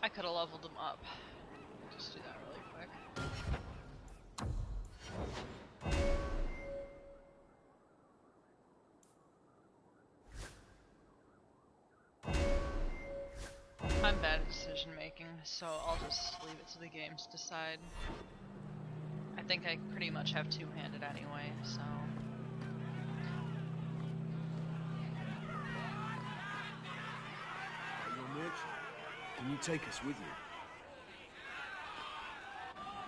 I could have leveled him up. Just do that really quick. I'm bad at decision making, so I'll just leave it to the games to decide. I think I pretty much have two-handed anyway, so... Are you a merchant? Can you take us with you?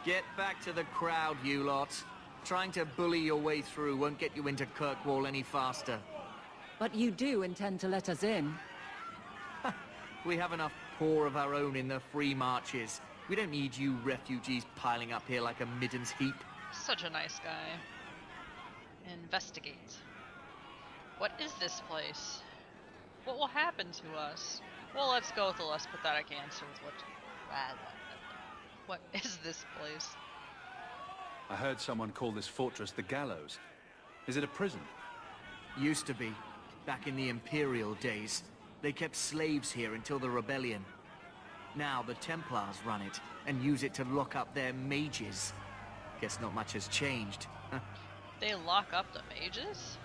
Get back to the crowd, you lot. Trying to bully your way through won't get you into Kirkwall any faster. But you do intend to let us in? We have enough poor of our own in the free marches. We don't need you refugees piling up here like a middens heap. Such a nice guy. Investigate. What is this place? What will happen to us? Well, let's go with the less pathetic answer with what is this place? I heard someone call this fortress the Gallows. Is it a prison? Used to be. Back in the Imperial days. They kept slaves here until the rebellion. Now the Templars run it, and use it to lock up their mages. Guess not much has changed. They lock up the mages?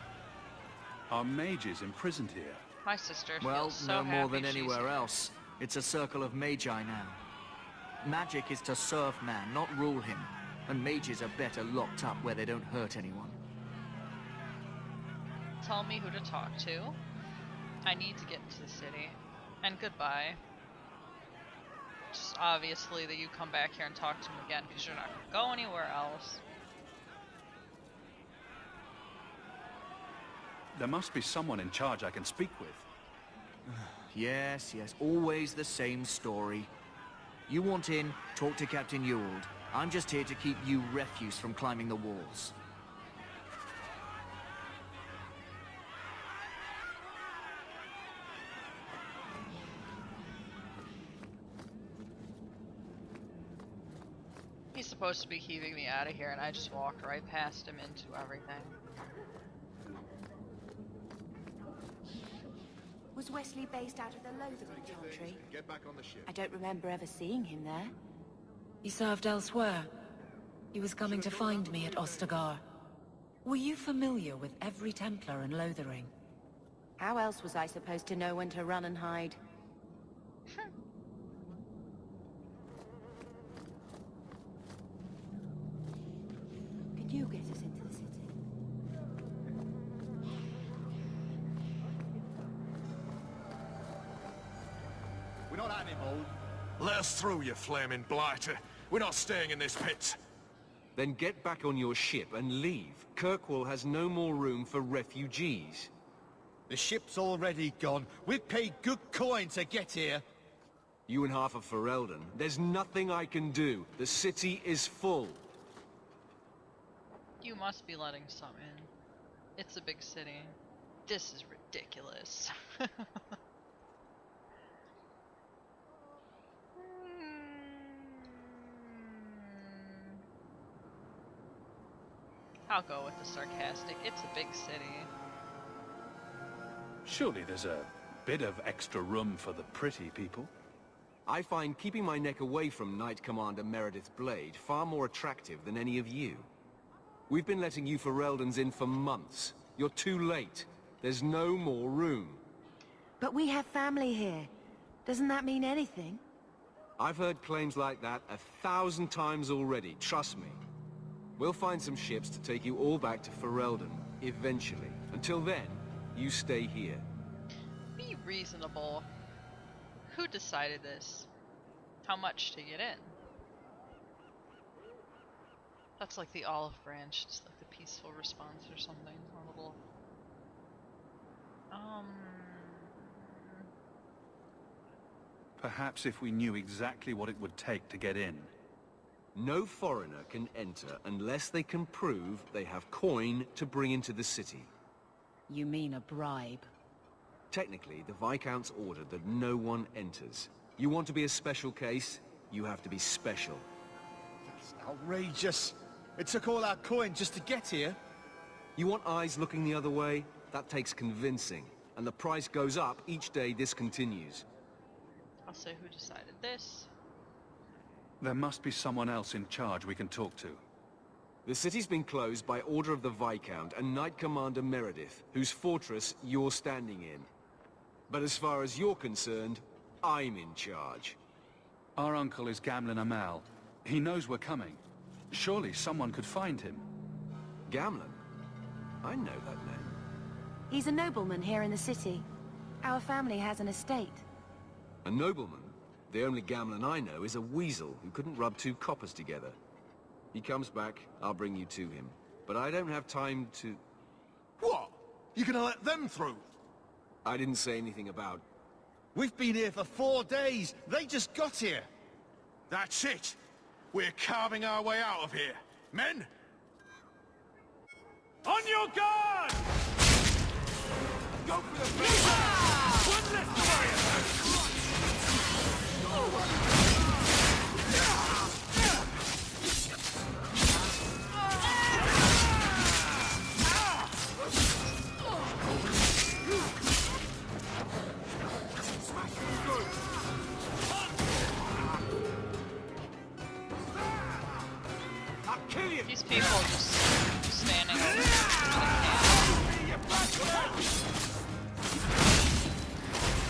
Are mages imprisoned here? My sister Well, feels so no more happy than she's anywhere here. else. It's a circle of magi now. Magic is to serve man, not rule him. And mages are better locked up where they don't hurt anyone. Tell me who to talk to. I need to get into the city. And goodbye. Just obviously that you come back here and talk to him again, because you're not going to go anywhere else. There must be someone in charge I can speak with. Yes, always the same story. You want in, talk to Captain Ewald. I'm just here to keep you refuse from climbing the walls. He's supposed to be heaving me out of here, and I just walked right past him into everything. Was Wesley based out of the Lothering country? Get back on the ship. I don't remember ever seeing him there. He served elsewhere. He was coming to find me at Ostagar. Were you familiar with every Templar in Lothering? How else was I supposed to know when to run and hide? Can you get us into the city? We're not animals. Let us through, you flaming blighter. We're not staying in this pit. Then get back on your ship and leave. Kirkwall has no more room for refugees. The ship's already gone. We've paid good coin to get here. You and half of Ferelden. There's nothing I can do. The city is full. You must be letting some in. It's a big city. This is ridiculous. I'll go with the sarcastic. It's a big city. Surely there's a bit of extra room for the pretty people. I find keeping my neck away from Knight Commander Meredith Blade far more attractive than any of you. We've been letting you Fereldans in for months. You're too late. There's no more room. But we have family here. Doesn't that mean anything? I've heard claims like that 1,000 times already, trust me. We'll find some ships to take you all back to Ferelden, eventually. Until then, you stay here. Be reasonable. Who decided this? How much to get in? That's like the olive branch, just like the peaceful response or something. A little... Perhaps if we knew exactly what it would take to get in. No foreigner can enter unless they can prove they have coin to bring into the city. You mean a bribe? Technically, the Viscount's ordered that no one enters. You want to be a special case, you have to be special. That's outrageous. It took all our coin just to get here. You want eyes looking the other way? That takes convincing. And the price goes up each day this continues. I'll say who decided this. There must be someone else in charge we can talk to. The city's been closed by order of the Viscount and Knight Commander Meredith, whose fortress you're standing in. But as far as you're concerned, I'm in charge. Our uncle is Gamlen Amal. He knows we're coming. Surely someone could find him. Gamlen? I know that name. He's a nobleman here in the city. Our family has an estate. A nobleman? The only Gamlen I know is a weasel who couldn't rub two coppers together. He comes back, I'll bring you to him. But I don't have time to... What? You gonna let them through? I didn't say anything about... We've been here for 4 days. They just got here. That's it. We're carving our way out of here. Men? On your guard! Go for the face! One less to worry about! These people just standing over the camp.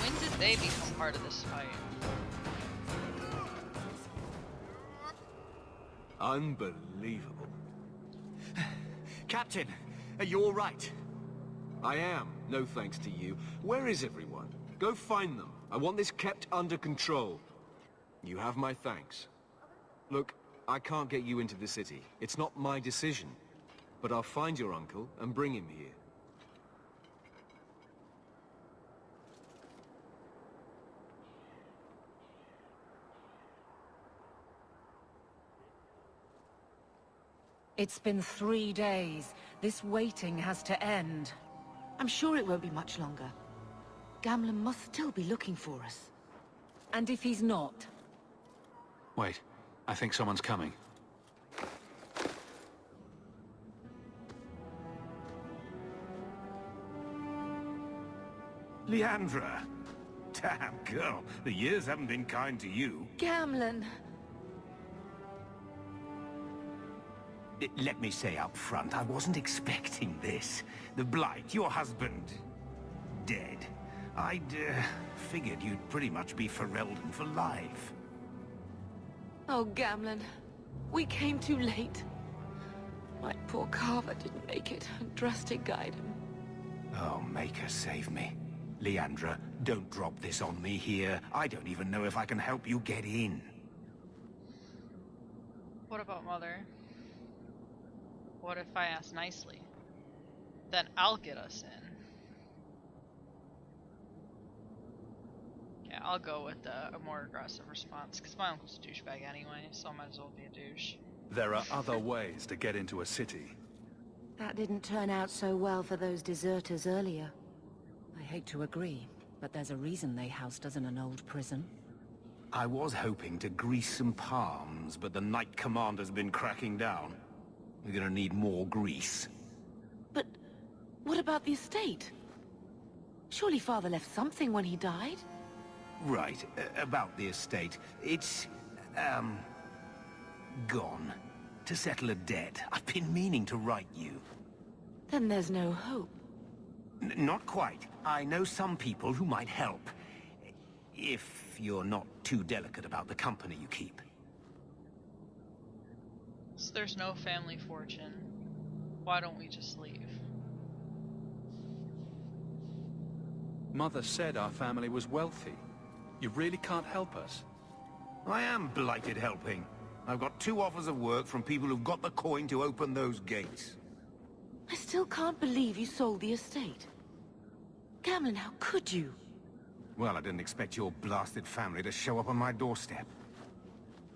When did they become part of this fight? Unbelievable. Captain, are you all right? I am, no thanks to you. Where is everyone? Go find them. I want this kept under control. You have my thanks. Look, I can't get you into the city. It's not my decision. But I'll find your uncle and bring him here. It's been 3 days. This waiting has to end. I'm sure it won't be much longer. Gamlen must still be looking for us. And if he's not? Wait, I think someone's coming. Leandra! Damn, girl, the years haven't been kind to you. Gamlen! Let me say up front, I wasn't expecting this. The Blight, your husband, dead. I'd figured you'd pretty much be Ferelden for life. Oh, Gamlen. We came too late. My poor Carver didn't make it, and Drastic guide him. Oh, make her save me. Leandra, don't drop this on me here. I don't even know if I can help you get in. What about Mother? What if I ask nicely? Then I'll get us in. Yeah, I'll go with a more aggressive response, because my uncle's a douchebag anyway, so I might as well be a douche. There are other ways to get into a city. That didn't turn out so well for those deserters earlier. I hate to agree, but there's a reason they housed us in an old prison. I was hoping to grease some palms, but the Knight Commander's been cracking down. We're gonna need more grease. But what about the estate? Surely Father left something when he died? Right, about the estate. It's, gone. To settle a debt. I've been meaning to write you. Then there's no hope. Not quite. I know some people who might help. If you're not too delicate about the company you keep. So there's no family fortune. Why don't we just leave? Mother said our family was wealthy. You really can't help us. I am blighted helping. I've got 2 offers of work from people who've got the coin to open those gates. I still can't believe you sold the estate. Gamlen, how could you? Well, I didn't expect your blasted family to show up on my doorstep.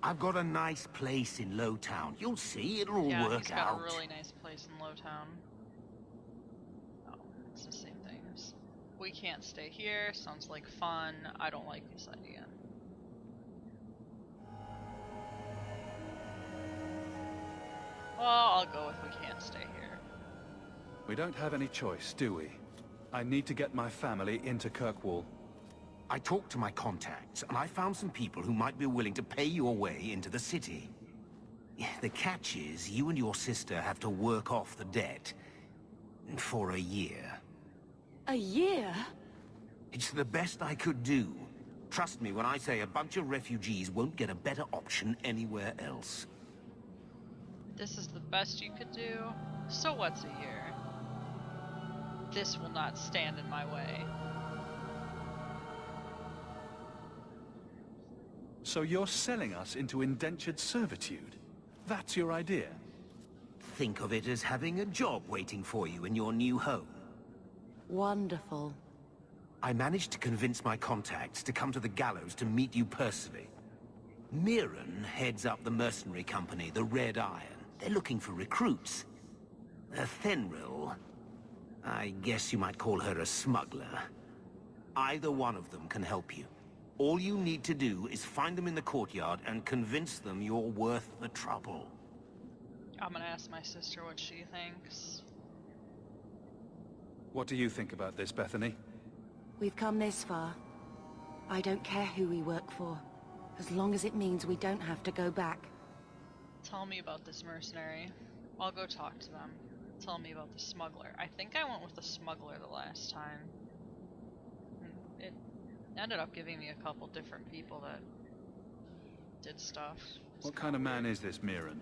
I've got a nice place in Lowtown. You'll see, it'll all Yeah, work he's got out. a really nice place in Lowtown. Oh, it's the same thing. We can't stay here. Sounds like fun. I don't like this idea. Well, I'll go with we can't stay here. We don't have any choice, do we? I need to get my family into Kirkwall. I talked to my contacts, and I found some people who might be willing to pay your way into the city. The catch is, you and your sister have to work off the debt for a year. A year? It's the best I could do. Trust me when I say a bunch of refugees won't get a better option anywhere else. This is the best you could do? So what's a year? This will not stand in my way. So you're selling us into indentured servitude? That's your idea? Think of it as having a job waiting for you in your new home. Wonderful. I managed to convince my contacts to come to the gallows to meet you personally. Mirren heads up the mercenary company, the Red Iron. They're looking for recruits. Fenrir, I guess you might call her a smuggler. Either one of them can help you. All you need to do is find them in the courtyard and convince them you're worth the trouble. I'm gonna ask my sister what she thinks. What do you think about this, Bethany? We've come this far. I don't care who we work for, as long as it means we don't have to go back. Tell me about this mercenary. I'll go talk to them. Tell me about the smuggler. I think I went with the smuggler the last time. It ended up giving me a couple different people that did stuff. What kind of man is this Mirren?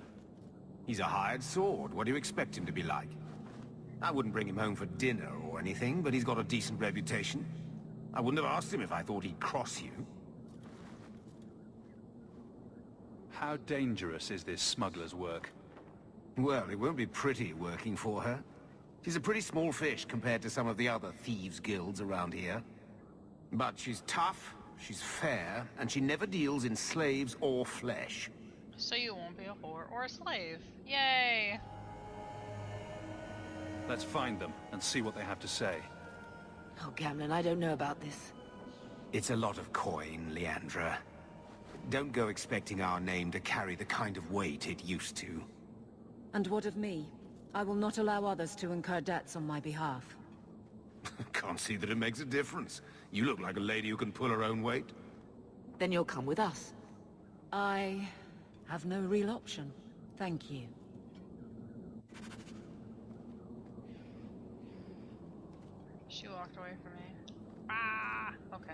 He's a hired sword. What do you expect him to be like? I wouldn't bring him home for dinner or anything, but he's got a decent reputation. I wouldn't have asked him if I thought he'd cross you. How dangerous is this smuggler's work? Well, it won't be pretty working for her. She's a pretty small fish compared to some of the other thieves' guilds around here. But she's tough, she's fair, and she never deals in slaves or flesh. So you won't be a whore or a slave. Yay! Let's find them and see what they have to say. Oh, Gamlin, I don't know about this. It's a lot of coin, Leandra. Don't go expecting our name to carry the kind of weight it used to. And what of me? I will not allow others to incur debts on my behalf. Can't see that it makes a difference. You look like a lady who can pull her own weight. Then you'll come with us. I have no real option. Thank you. She walked away from me. Ah! Okay.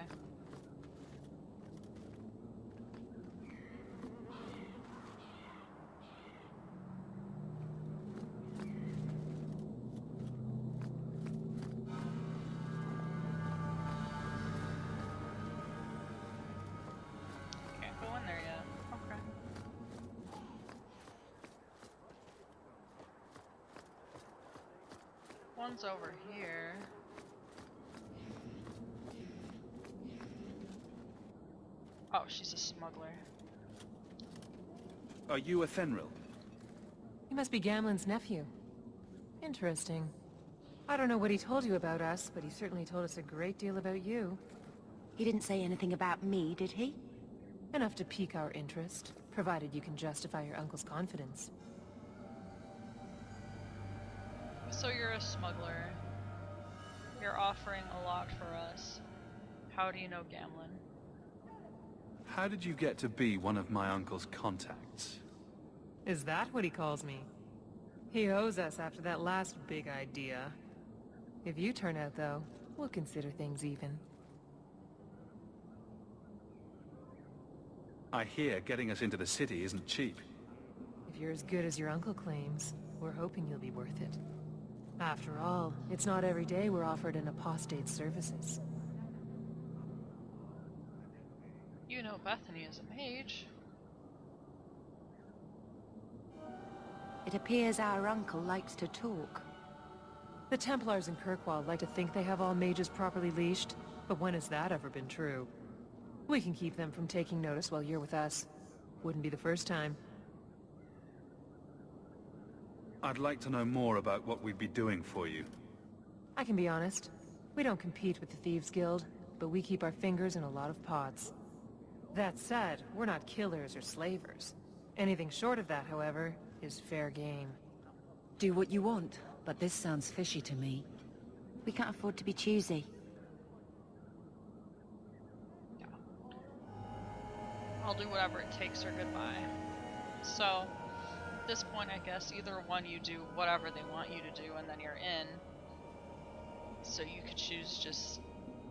Can't go in there yet. Okay. One's over here. Oh, she's a smuggler. Are you a Fenrir? He must be Gamlen's nephew. Interesting. I don't know what he told you about us, but he certainly told us a great deal about you. He didn't say anything about me, did he? Enough to pique our interest, provided you can justify your uncle's confidence. So you're a smuggler. You're offering a lot for us. How do you know Gamlen? How did you get to be one of my uncle's contacts? Is that what he calls me? He owes us after that last big idea. If you turn out, though, we'll consider things even. I hear getting us into the city isn't cheap. If you're as good as your uncle claims, we're hoping you'll be worth it. After all, it's not every day we're offered an apostate's services. You know Bethany is a mage. It appears our uncle likes to talk. The Templars in Kirkwall like to think they have all mages properly leashed, but when has that ever been true? We can keep them from taking notice while you're with us. Wouldn't be the first time. I'd like to know more about what we'd be doing for you. I can be honest. We don't compete with the Thieves Guild, but we keep our fingers in a lot of pots. That said, we're not killers or slavers. Anything short of that, however, is fair game. Do what you want, but this sounds fishy to me. We can't afford to be choosy. I'll do whatever it takes or goodbye. So, at this point, I guess either one you do whatever they want you to do and then you're in. So you could choose just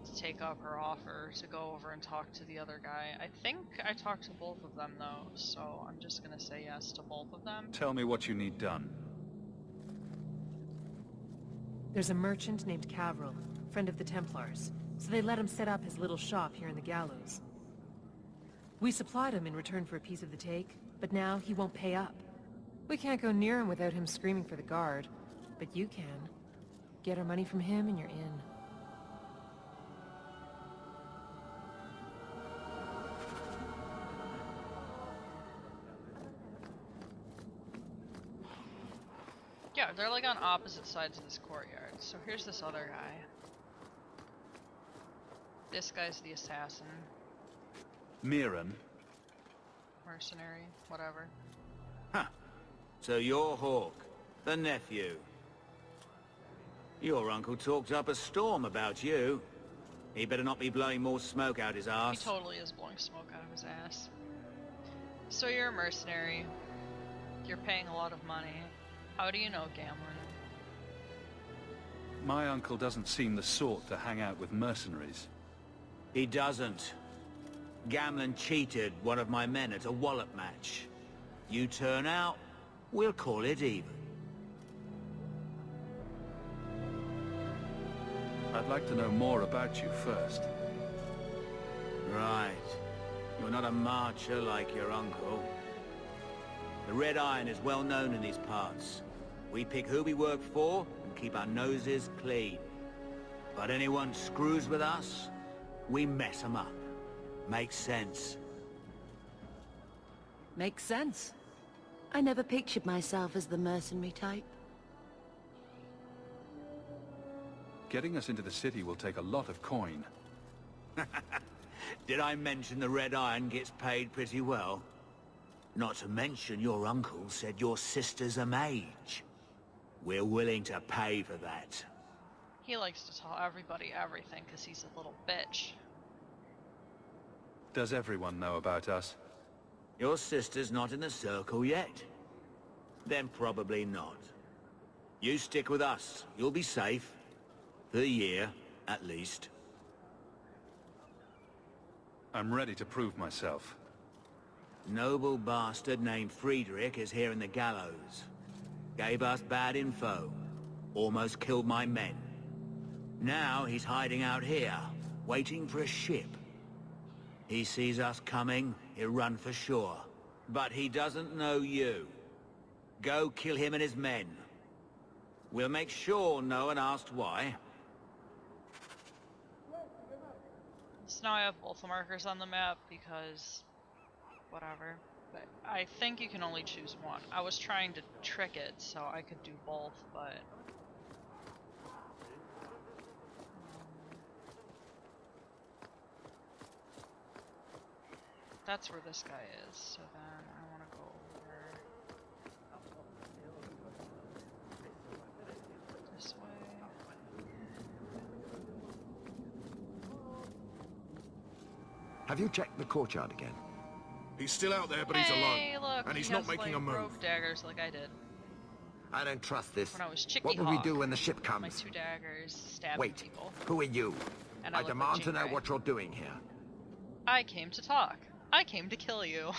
to take up her offer to go over and talk to the other guy. I think I talked to both of them though, so I'm just gonna say yes to both of them. Tell me what you need done. There's a merchant named Cavril, friend of the Templars, so they let him set up his little shop here in the gallows. We supplied him in return for a piece of the take, but now he won't pay up. We can't go near him without him screaming for the guard, but you can. Get our money from him and you're in. Yeah, they're like on opposite sides of this courtyard. So here's this other guy. This guy's the assassin. Mirren. Mercenary, whatever. Huh. So you're Hawk, the nephew. Your uncle talked up a storm about you. He better not be blowing more smoke out his He ass. totally is blowing smoke out of his ass. So you're a mercenary. You're paying a lot of money. How do you know Gamlin? My uncle doesn't seem the sort to hang out with mercenaries. He doesn't. Gamlin cheated one of my men at a wallop match. You turn out, we'll call it even. I'd like to know more about you first. Right. You're not a marcher like your uncle. The Red Iron is well known in these parts. We pick who we work for and keep our noses clean. But anyone screws with us, we mess them up. Makes sense. Makes sense. I never pictured myself as the mercenary type. Getting us into the city will take a lot of coin. Did I mention the Red Iron gets paid pretty well? Not to mention your uncle said your sister's a mage. We're willing to pay for that. He likes to tell everybody everything because he's a little bitch. Does everyone know about us? Your sister's not in the circle yet. Then probably not. You stick with us. You'll be safe. For a year, at least. I'm ready to prove myself. Noble bastard named Friedrich is here in the gallows. Gave us bad info. Almost killed my men. Now he's hiding out here, waiting for a ship. He sees us coming, he'll run for sure. But he doesn't know you. Go kill him and his men. We'll make sure no one asks why. So now I have both the markers on the map because... whatever. But I think you can only choose one. I was trying to trick it so I could do both, but... that's where this guy is, so then I want to go over this way. Have you checked the courtyard again? He's still out there, but he's Hey, alone. look, And he's he not has, making like, a move. rogue daggers like I did. I don't trust this. When I was Chicky What will we Hawk, do when the ship comes? my 2 daggers stabbing Wait, people. who are you? And I look like demand to know Jean Grey. what you're doing here. I came to talk. I came to kill you.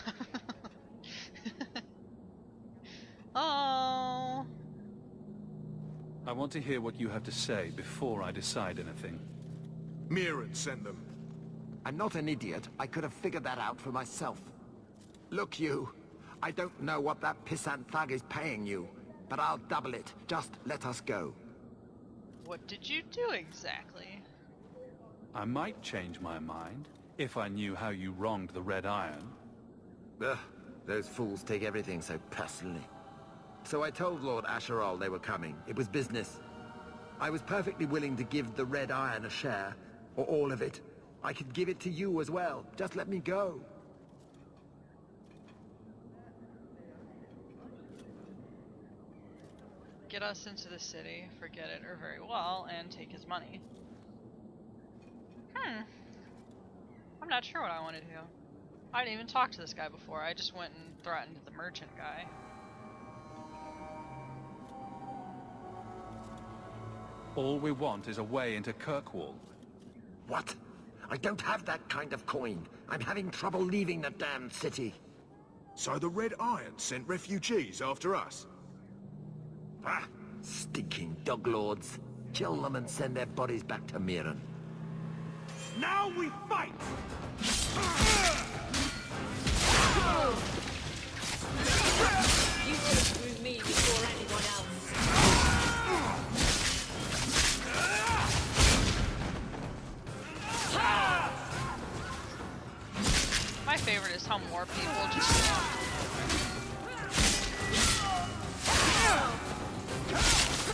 Oh. I want to hear what you have to say before I decide anything. Mirren sent them. I'm not an idiot. I could have figured that out for myself. Look, you. I don't know what that pissant thug is paying you, but I'll double it. Just let us go. What did you do exactly? I might change my mind if I knew how you wronged the Red Iron. Ugh, those fools take everything so personally. So I told Lord Asheral they were coming. It was business. I was perfectly willing to give the Red Iron a share, or all of it. I could give it to you as well. Just let me go. Get us into the city, forget it, or very well, and take his money. I'm not sure what I want to do. I didn't even talk to this guy before. I just went and threatened the merchant guy. All we want is a way into Kirkwall. What? I don't have that kind of coin. I'm having trouble leaving the damned city. So the Red Iron sent refugees after us? Ah, stinking dog lords. Kill them and send their bodies back to Mirren. Now we fight! You go through me before anyone else. My favorite is how more people just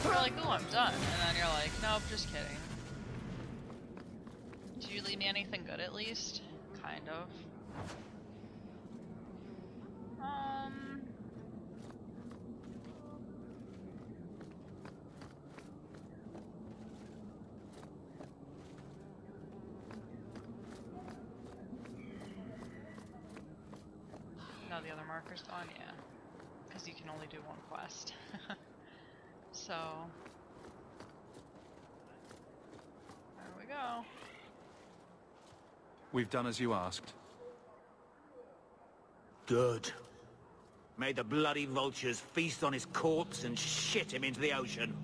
you're like, oh, I'm done, and then you're like, nope, just kidding. Did you leave me anything good at least? Kind of. Now the other marker's gone, yeah. Because you can only do one quest. So, there we go. We've done as you asked. Good. May the bloody vultures feast on his corpse and shit him into the ocean.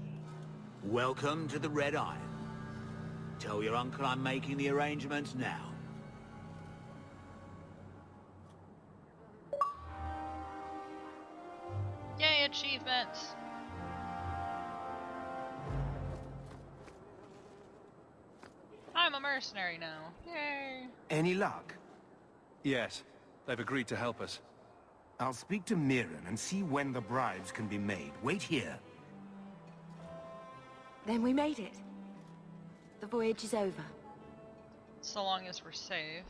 Welcome to the Red Iron. Tell your uncle I'm making the arrangements now. Yay, achievements! I'm a mercenary now. Yay! Any luck? Yes, they've agreed to help us. I'll speak to Mirren and see when the bribes can be made. Wait here. Then we made it. The voyage is over. So long as we're safe.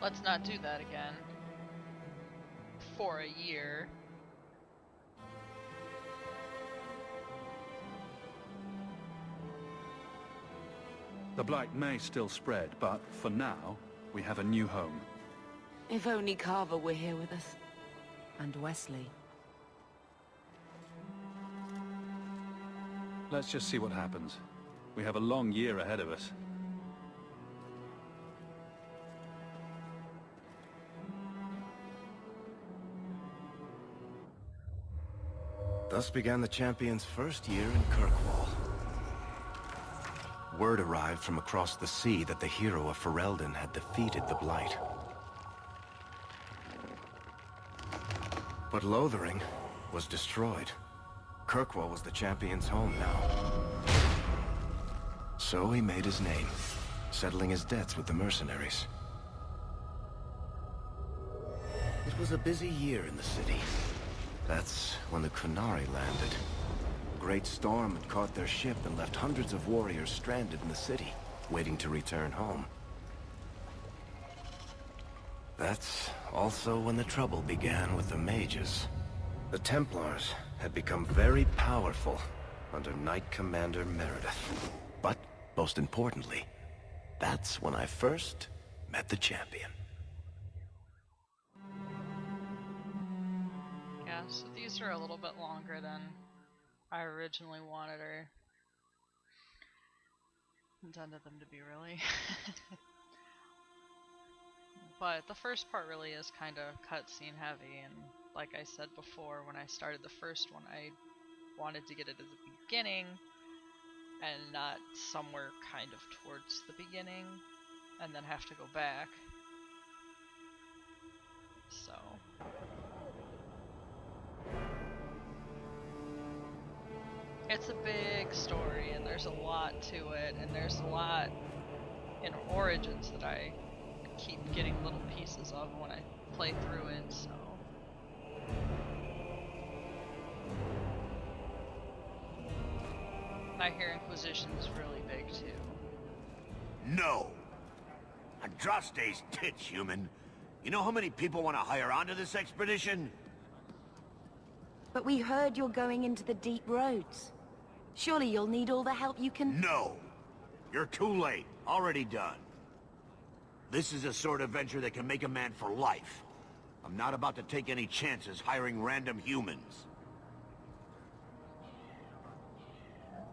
Let's not do that again. For a year. The blight may still spread, but for now, we have a new home. If only Carver were here with us. And Wesley. Let's just see what happens. We have a long year ahead of us. Thus began the Champion's first year in Kirkwall. Word arrived from across the sea that the hero of Ferelden had defeated the Blight. But Lothering was destroyed. Kirkwall was the Champion's home now. So he made his name, settling his debts with the mercenaries. It was a busy year in the city. That's when the Kunari landed. A great storm had caught their ship and left hundreds of warriors stranded in the city, waiting to return home. That's also when the trouble began with the mages. The Templars had become very powerful under Knight Commander Meredith. But, most importantly, that's when I first met the Champion. Yeah, so these are a little bit longer than I originally wanted or intended them to be, really. But the first part really is kind of cutscene heavy, and like I said before, when I started the first one, I wanted to get it at the beginning and not somewhere kind of towards the beginning and then have to go back. So it's a big story, and there's a lot to it, and there's a lot in Origins that I keep getting little pieces of when I play through it, so. I hear Inquisition's really big too. No! Andraste's tits, human. You know how many people want to hire onto this expedition? But we heard you're going into the deep roads. Surely you'll need all the help you can... No! You're too late. Already done. This is a sort of venture that can make a man for life. I'm not about to take any chances hiring random humans.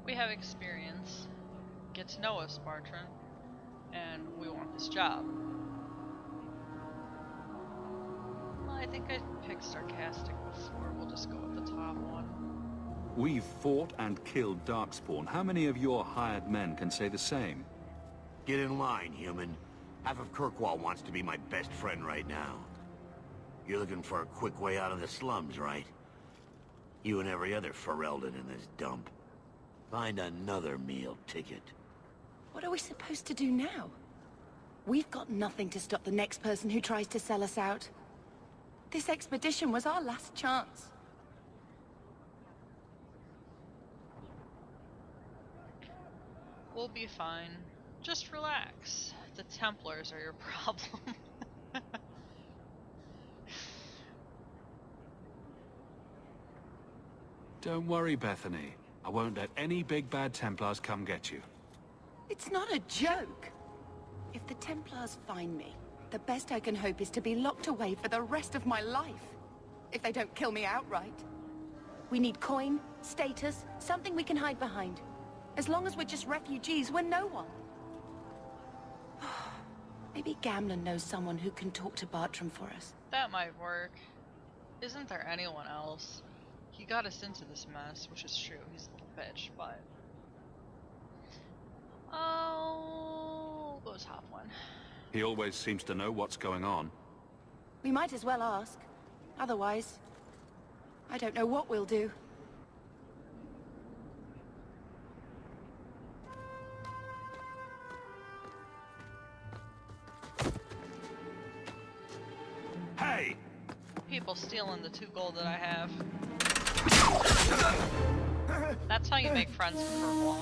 We have experience. Get to know us, Bartran. And we want this job. Well, I think I picked sarcastic before. We'll just go with the top one. We've fought and killed Darkspawn. How many of your hired men can say the same? Get in line, human. Half of Kirkwall wants to be my best friend right now. You're looking for a quick way out of the slums, right? You and every other Ferelden in this dump. Find another meal ticket. What are we supposed to do now? We've got nothing to stop the next person who tries to sell us out. This expedition was our last chance. We'll be fine. Just relax. The Templars are your problem. Don't worry, Bethany. I won't let any big bad Templars come get you. It's not a joke. If the Templars find me, the best I can hope is to be locked away for the rest of my life. If they don't kill me outright. We need coin, status, something we can hide behind. As long as we're just refugees, we're no one. Maybe Gamlen knows someone who can talk to Bartram for us. That might work. Isn't there anyone else? He got us into this mess, which is true. He's a little bitch, but... Oh, go top one. He always seems to know what's going on. We might as well ask. Otherwise, I don't know what we'll do. Hey! People stealing the 2 gold that I have. That's how you make friends with Kirkwall.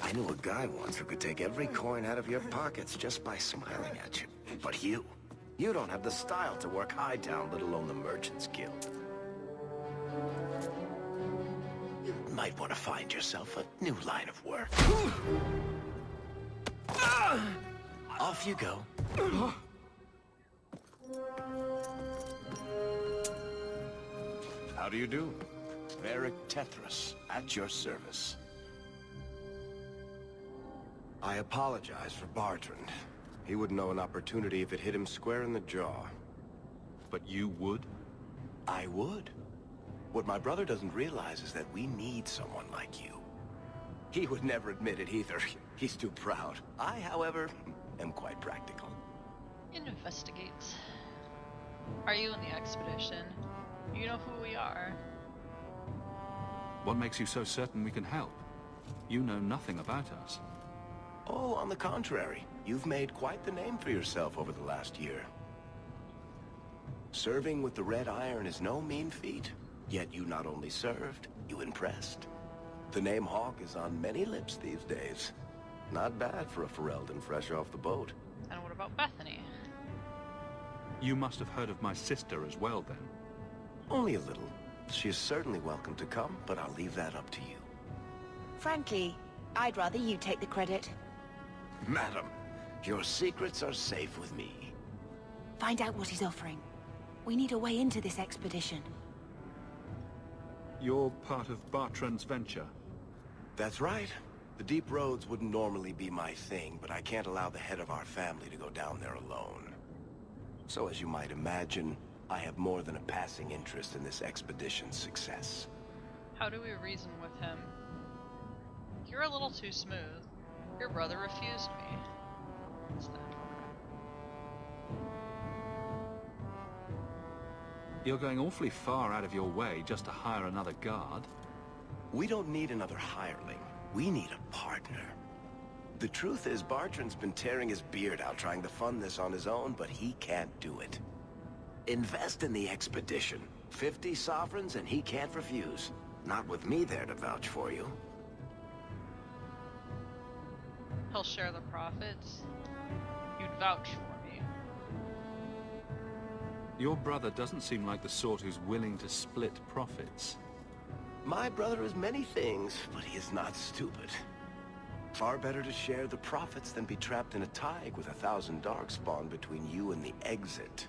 I knew a guy once who could take every coin out of your pockets just by smiling at you. But you don't have the style to work Hightown, let alone the Merchants Guild. You might want to find yourself a new line of work. Off you go. How do you do? Varric Tethras, at your service. I apologize for Bartrand. He would know an opportunity if it hit him square in the jaw. But you would? I would. What my brother doesn't realize is that we need someone like you. He would never admit it either. He's too proud. I, however, am quite practical. Investigate. Are you in the expedition? You know who we are. What makes you so certain we can help? You know nothing about us. Oh, on the contrary. You've made quite the name for yourself over the last year. Serving with the Red Iron is no mean feat. Yet you not only served, you impressed. The name Hawk is on many lips these days. Not bad for a Ferelden fresh off the boat. And what about Bethany? You must have heard of my sister as well, then. Only a little. She is certainly welcome to come, but I'll leave that up to you. Frankly, I'd rather you take the credit. Madam, your secrets are safe with me. Find out what he's offering. We need a way into this expedition. You're part of Bartrand's venture? That's right. The deep roads wouldn't normally be my thing, but I can't allow the head of our family to go down there alone. So as you might imagine, I have more than a passing interest in this expedition's success. How do we reason with him? You're a little too smooth. Your brother refused me. What's that? You're going awfully far out of your way just to hire another guard. We don't need another hireling. We need a partner. The truth is, Bartrand's been tearing his beard out trying to fund this on his own, but he can't do it. Invest in the expedition. 50 sovereigns and he can't refuse. Not with me there to vouch for you. He'll share the profits. You'd vouch for me. Your brother doesn't seem like the sort who's willing to split profits. My brother is many things, but he is not stupid. Far better to share the profits than be trapped in a tide with 1,000 darkspawn between you and the exit.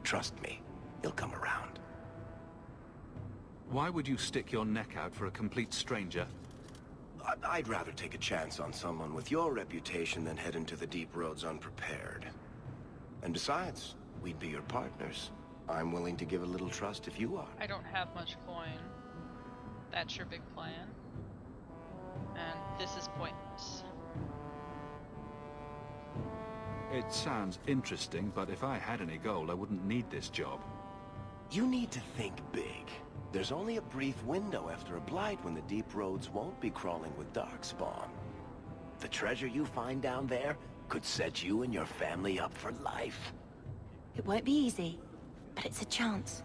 Trust me, he'll come around. Why would you stick your neck out for a complete stranger? I'd rather take a chance on someone with your reputation than head into the deep roads unprepared. And besides, we'd be your partners. I'm willing to give a little trust if you are. I don't have much coin. That's your big plan. And this is pointless. It sounds interesting, but if I had any gold, I wouldn't need this job. You need to think big. There's only a brief window after a blight when the deep roads won't be crawling with darkspawn. The treasure you find down there could set you and your family up for life. It won't be easy, but it's a chance.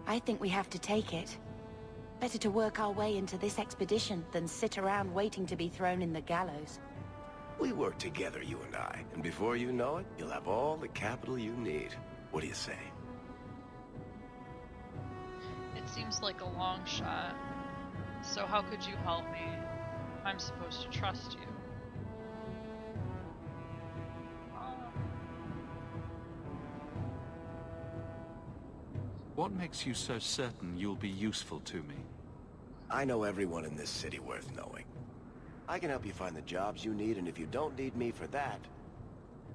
I think we have to take it. Better to work our way into this expedition than sit around waiting to be thrown in the gallows. We work together, you and I, and before you know it, you'll have all the capital you need. What do you say? It seems like a long shot. So how could you help me? I'm supposed to trust you. What makes you so certain you'll be useful to me? I know everyone in this city worth knowing. I can help you find the jobs you need, and if you don't need me for that,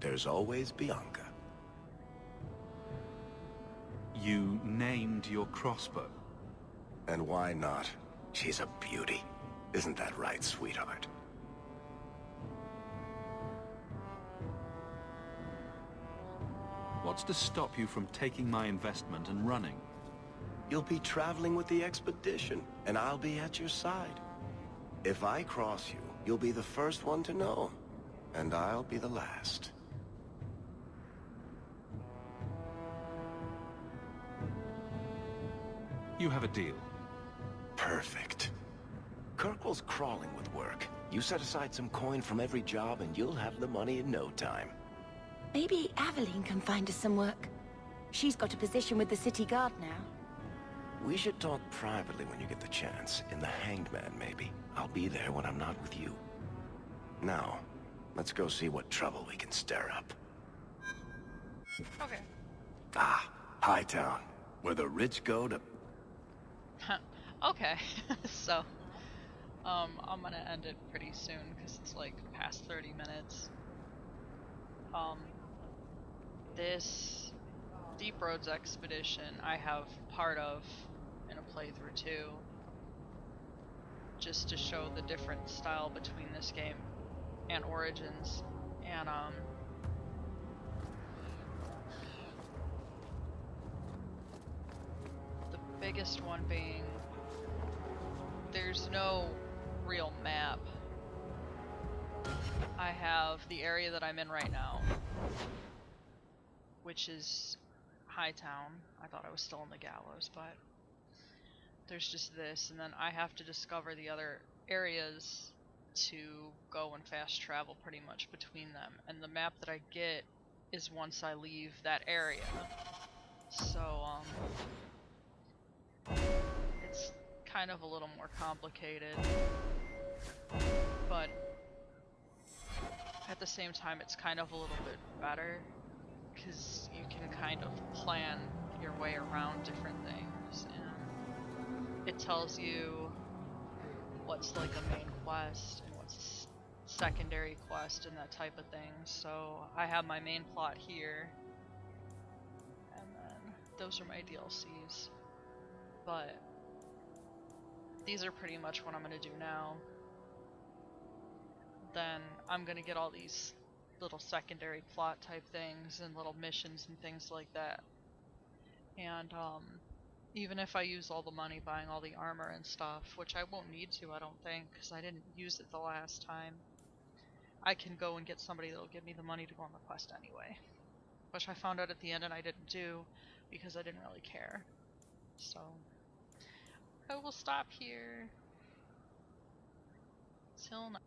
there's always Bianca. You named your crossbow. And why not? She's a beauty. Isn't that right, sweetheart? What's to stop you from taking my investment and running? You'll be traveling with the expedition, and I'll be at your side. If I cross you, you'll be the first one to know, and I'll be the last. You have a deal. Perfect. Kirkwall's crawling with work. You set aside some coin from every job, and you'll have the money in no time. Maybe Aveline can find us some work. She's got a position with the city guard now. We should talk privately when you get the chance. In the Hanged Man, maybe. I'll be there when I'm not with you. Now, let's go see what trouble we can stir up. Okay. Ah, Hightown, where the rich go to... Okay. So, I'm gonna end it pretty soon, because it's like past 30 minutes. This Deep Roads expedition I have part of in a playthrough too, just to show the different style between this game and Origins, and the biggest one being there's no real map. I have the area that I'm in right now, which is Hightown. I thought I was still in the Gallows, but there's just this, and then I have to discover the other areas to go and fast travel pretty much between them. And the map that I get is once I leave that area. So, it's kind of a little more complicated, but at the same time it's kind of a little bit better, because you can kind of plan your way around different things, and it tells you what's like a main quest and what's a secondary quest and that type of thing. So I have my main plot here, and then those are my DLCs, but these are pretty much what I'm going to do now. Then I'm going to get all these little secondary plot type things and little missions and things like that. And even if I use all the money buying all the armor and stuff, which I won't need to, I don't think, because I didn't use it the last time, I can go and get somebody that'll give me the money to go on the quest anyway. Which I found out at the end and I didn't do because I didn't really care. So I will stop here. Till now.